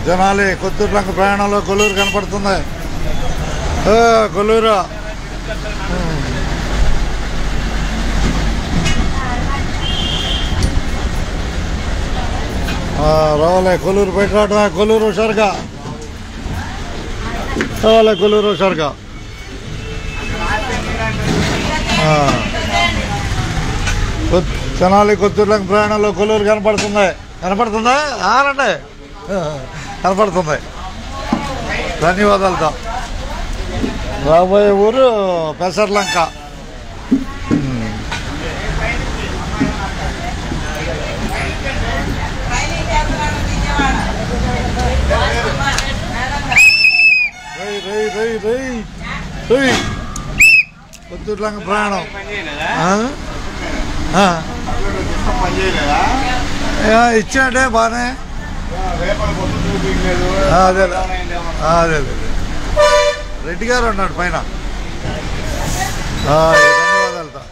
జనాలి కొత్తూరు లంక ప్రయాణంలో కొల్లూరు కనపడుతుంది. కొల్లూరు రావాలి. కొల్లూరు బయట రావటం. కొల్లూరు హుషారుగా రావాలి. కొల్లూరు హుషారుగా జనాలి కొత్తూరు లంక ప్రయాణంలో కొల్లూరు కనపడుతుందా ఆనండి కనపడుతుంది. ధన్యవాదాలతో రాబోయే ఊరు పెసర్లంక. కొత్తూరు లంక ప్రయాణం ఇచ్చాడే బాగానే. అదే అదే రెడ్డి గారు ఉన్నాడు పైన. ధన్యవాదాలతో